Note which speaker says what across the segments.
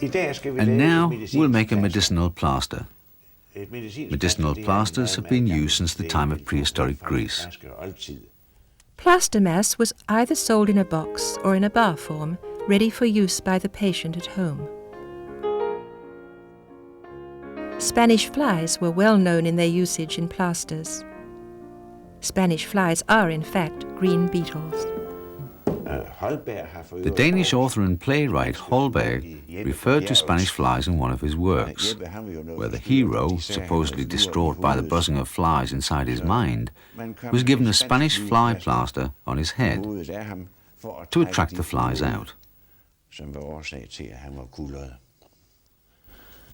Speaker 1: And now we'll make a medicinal plaster. Medicinal plasters have been used since the time of prehistoric Greece.
Speaker 2: Plaster mass was either sold in a box or in a bar form, ready for use by the patient at home. Spanish flies were well known in their usage in plasters. Spanish flies are, in fact, green beetles.
Speaker 1: The Danish author and playwright Holberg referred to Spanish flies in one of his works, where the hero, supposedly distraught by the buzzing of flies inside his mind, was given a Spanish fly plaster on his head to attract the flies out.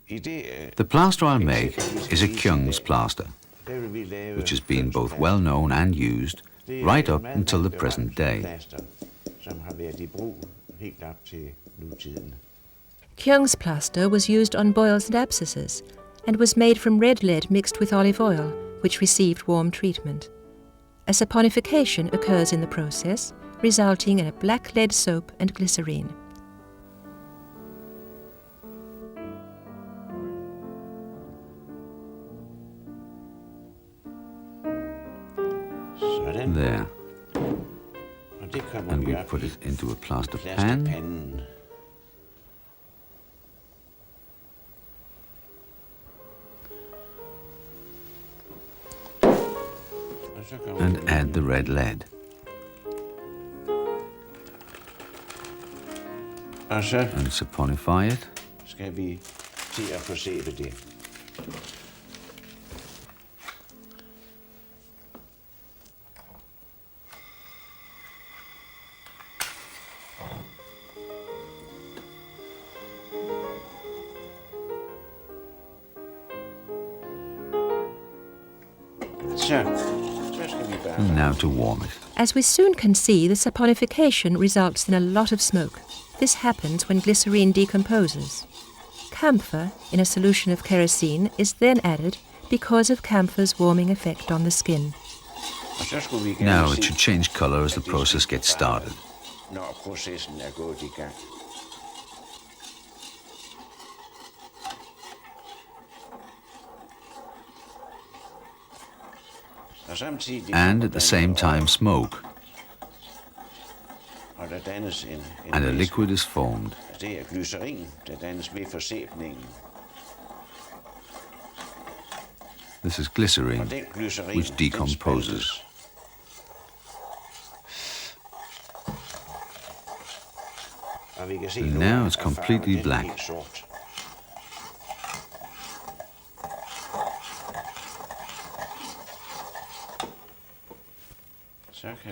Speaker 1: The plaster I'll make is a Kyung's plaster, which has been both well known and used right up until the present day.
Speaker 2: Kyung's plaster was used on boils and abscesses and was made from red lead mixed with olive oil, which received warm treatment. A saponification occurs in the process, resulting in a black lead soap and glycerine.
Speaker 1: There. And we put it into a plaster pan. And add the red lead. And saponify it. And now to warm it.
Speaker 2: As we soon can see, the saponification results in a lot of smoke. This happens when glycerine decomposes. Camphor in a solution of kerosene is then added because of camphor's warming effect on the skin.
Speaker 1: Now it should change color as the process gets started. And at the same time smoke, and a liquid is formed. This is glycerine, which decomposes. And now it's completely black.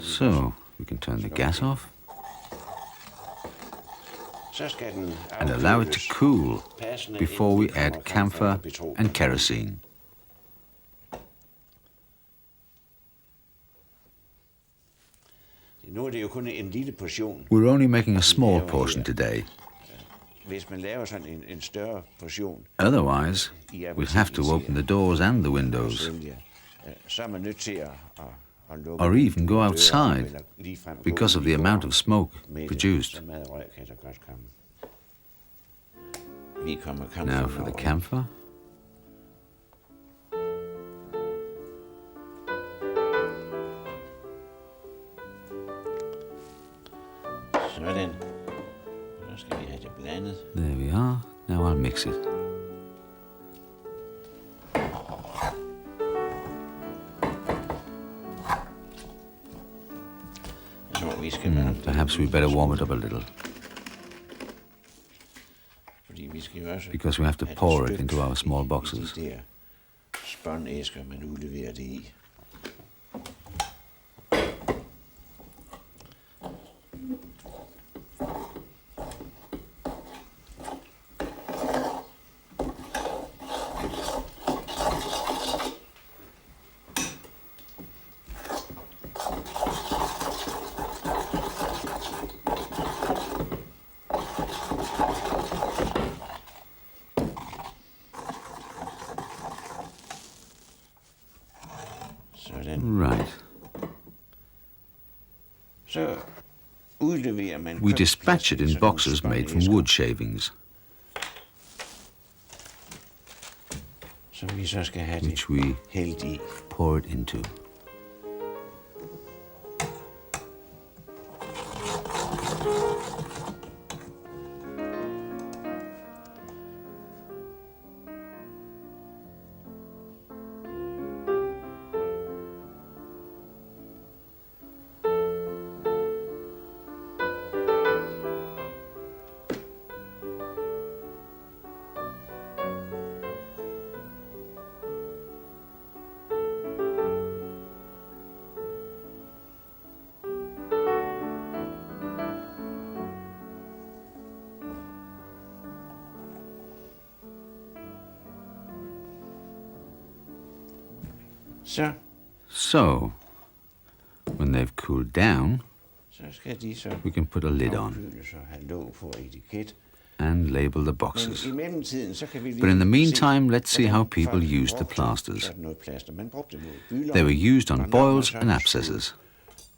Speaker 1: So, we can turn the gas off and allow it to cool before we add camphor and kerosene. We're only making a small portion today. Otherwise, we'll have to open the doors and the windows, or even go outside because of the amount of smoke produced. Now for the camphor. There we are. Now I'll mix it. Perhaps we better warm it up a little, because we have to pour it into our small boxes. Right. We dispatch it in boxes made from wood shavings. which we pour it into. So, when they've cooled down, we can put a lid on and label the boxes. But in the meantime, let's see how people used the plasters. They were used on boils and abscesses.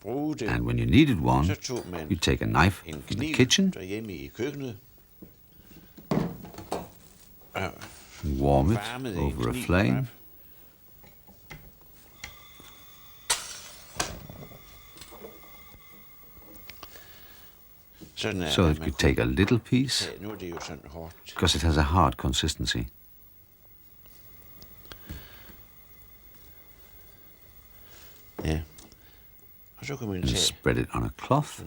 Speaker 1: And when you needed one, you'd take a knife from the kitchen, warm it over a flame, so that you could take a little piece, because it has a hard consistency. And spread it on a cloth.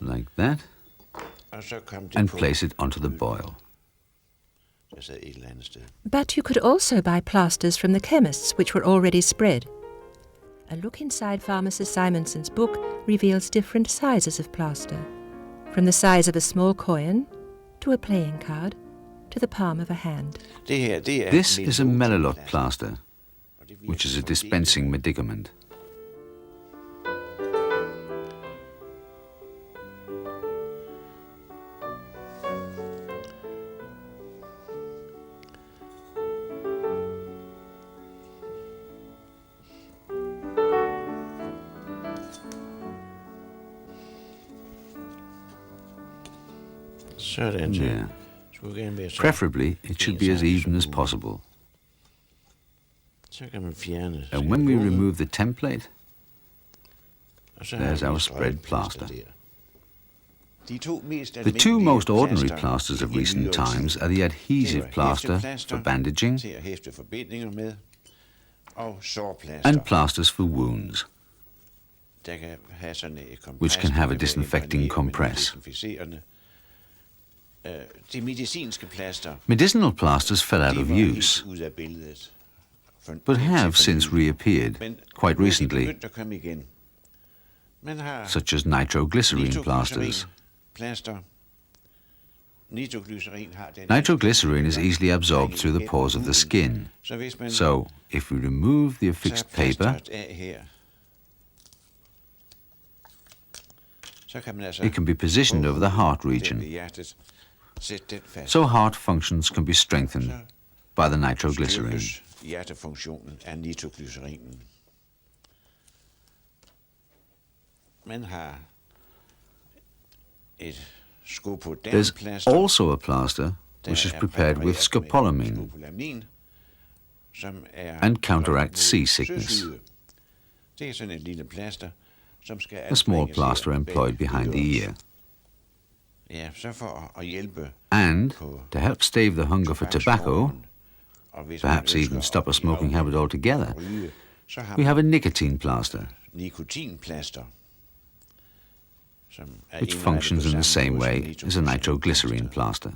Speaker 1: Like that, and place it onto the boil.
Speaker 2: But you could also buy plasters from the chemists which were already spread. A look inside pharmacist Simonson's book reveals different sizes of plaster, from the size of a small coin, to a playing card, to the palm of a hand.
Speaker 1: This is a melilot plaster, which is a dispensing medicament. Yeah. Preferably, it should be as even as possible. And when we remove the template, there's our spread plaster. The two most ordinary plasters of recent times are the adhesive plaster for bandaging and plasters for wounds, which can have a disinfecting compress. Medicinal plasters fell out of use, but have since reappeared quite recently, such as nitroglycerine plasters. Nitroglycerine is easily absorbed through the pores of the skin, so if we remove the affixed paper, it can be positioned over the heart region, so heart functions can be strengthened by the nitroglycerine. There's also a plaster which is prepared with scopolamine and counteracts seasickness. A small plaster employed behind the ear. And to help stave the hunger for tobacco, perhaps even stop a smoking habit altogether, we have a nicotine plaster, which functions in the same way as a nitroglycerine plaster.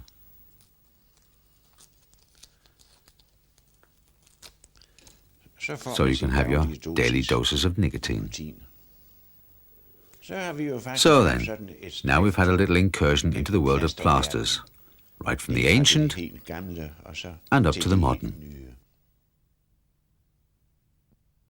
Speaker 1: So you can have your daily doses of nicotine. So then, now we've had a little incursion into the world of plasters, right from the ancient and up to the modern.